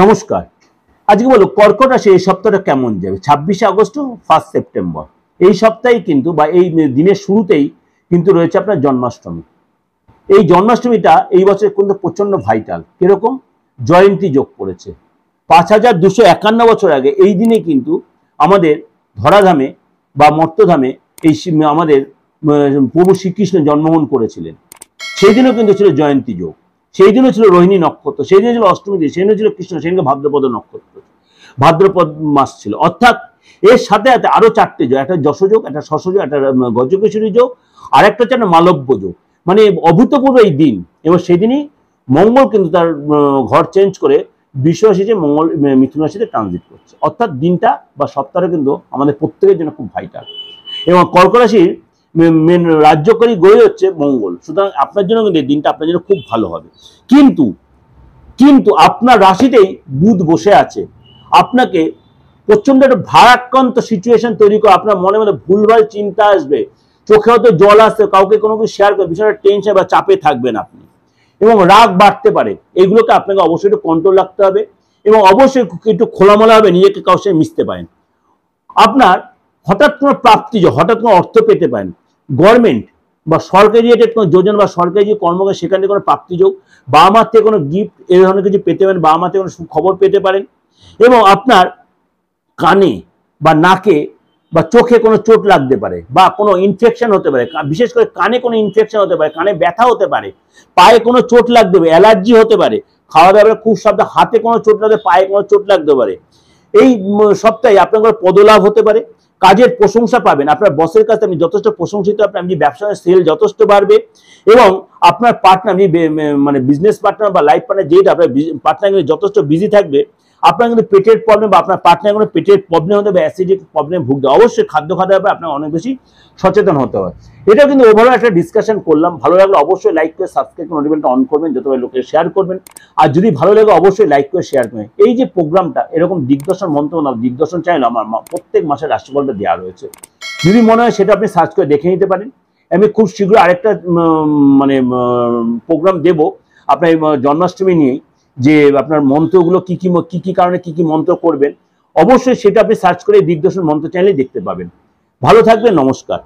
নমস্কার। আজকে বলো কর্কট রাশি এই সপ্তাহটা কেমন যাবে। 26 আগস্ট 1 সেপ্টেম্বর এই সপ্তাহে কিন্তু বা এই দিনের শুরুতেই কিন্তু রয়েছে আপনার জন্মাষ্টমী। এই জন্মাষ্টমীটা এই বছর কিন্তু প্রচন্ড ভাইটাল। কিরকম? জয়ন্তী যোগ পড়েছে। 5251 বছর আগে এই দিনে কিন্তু আমাদের ধরাধামে বা মর্তধামে এই আমাদের প্রভু শ্রীকৃষ্ণ জন্মগ্রহণ করেছিলেন। সেই দিনও কিন্তু ছিল জয়ন্তী যোগ, সেই দিনও ছিল রোহিণী নক্ষত্র, সেই দিনে ছিল অষ্টমী দিন, সেই দিনে ছিল কৃষ্ণ, সেদিনকে ভাদ্রপদ নক্ষত্র, ভাদ্রপদ মাস ছিল। অর্থাৎ এর সাথে সাথে আরো 4টে যোগ, একটা যশযোগ, একটা শশযোগ, একটা গজকেশরী যোগ, আর একটা হচ্ছে একটা মালব্য যোগ। মানে অভূতপূর্ব এই দিন। এবং সেদিনই মঙ্গল কিন্তু তার ঘর চেঞ্জ করে বৃষ রাশিতে মঙ্গল মিথুন রাশিতে ট্রানজিট করছে। অর্থাৎ দিনটা বা সপ্তাহটা কিন্তু আমাদের প্রত্যেকের জন্য খুব ভাইটাল। এবং কর্ক রাশির মেন রাজ্যকারী গ্রহ হচ্ছে মঙ্গল। সুতরাং আপনার জন্য কিন্তু এই দিনটা আপনার জন্য খুব ভালো হবে। কিন্তু কিন্তু আপনার রাশিতেই বুধ বসে আছে। আপনাকে প্রচন্ড একটা ভারাক্রান্ত সিচুয়েশন তৈরি করে আপনার মনে মনে ভুলভাল চিন্তা আসবে, চোখে হয়তো জল আসবে, কাউকে কোনো কিছু শেয়ার করে বিষয়টা টেনশন বা চাপে থাকবেন আপনি, এবং রাগ বাড়তে পারে। এইগুলোকে আপনাকে অবশ্যই একটু কন্ট্রোল রাখতে হবে এবং অবশ্যই একটু খোলামেলা হবে, নিজেকে কারোর সাথে মিশতে পারেন। আপনার হঠাৎ কোনো প্রাপ্তি, হঠাৎ কোনো অর্থ পেতে পারেন। গভর্নমেন্ট বা সরকারি রিলেটেড কোনো যোজনা বা সরকারি যে কর্মকাজ সেখান থেকে কোনো প্রাপ্তিযোগ, বাবা মার থেকে কোনো গিফট এই ধরনের কিছু পেতে পারেন, বাবা মার থেকে কোনো খবর পেতে পারেন। এবং আপনার কানে বা নাকে বা চোখে কোনো চোট লাগতে পারে বা কোনো ইনফেকশন হতে পারে, বিশেষ করে কানে কোনো ইনফেকশন হতে পারে, কানে ব্যথা হতে পারে, পায়ে কোনো চোট লাগতে পারে, অ্যালার্জি হতে পারে, খাওয়া দাওয়ার খুব সাবধান, হাতে কোনো চোট লাগতে, পায়ে কোনো চোট লাগতে পারে। এই সপ্তাহে আপনার কোনো পদলাভ হতে পারে, কাজের প্রশংসা পাবেন, আপনার বসের কাছে আপনি যথেষ্ট প্রশংসিত, আপনি ব্যবসায় সেল যথেষ্ট বাড়বে। এবং আপনার পার্টনার, মানে বিজনেস পার্টনার বা লাইফ পার্টনার, যেটা আপনার পার্টনার কিন্তু যথেষ্ট বিজি থাকবে। আপনার কিন্তু পেটের প্রবলেম বা আপনার পার্টনার কোনো পেটের প্রবলেম হতে হবে, অ্যাসিডিক প্রবলেম ভুগতে। অবশ্যই খাদ্য খাওয়া হবে, আপনার অনেক বেশি সচেতন হতে হয়। এটা কিন্তু ওভারঅল একটা ডিসকাশন করলাম। ভালো লাগলে অবশ্যই লাইক করে সাবস্ক্রাইব করে নোটিফিকেশনটা অন করবেন, যতবার লোকে শেয়ার করবেন। আর যদি ভালো লাগে অবশ্যই লাইক করে শেয়ার করবেন। এই যে প্রোগ্রামটা এরকম দিগদর্শন মন্ত্র না, দিগদর্শন চ্যানেল আমার প্রত্যেক মাসের রাশিফলটা দেওয়া রয়েছে। যদি মনে হয় সেটা আপনি সার্চ করে দেখে নিতে পারেন। আমি খুব শীঘ্র আরেকটা মানে প্রোগ্রাম দেব আপনার জন্মাষ্টমী নিয়েই, যে আপনার মন্ত্রগুলো কি কি কারণে কি মন্ত্র করবেন। অবশ্যই সেটা আপনি সার্চ করে দিগদর্শন মন্ত্র চ্যানেলে দেখতে পাবেন। ভালো থাকবেন, নমস্কার।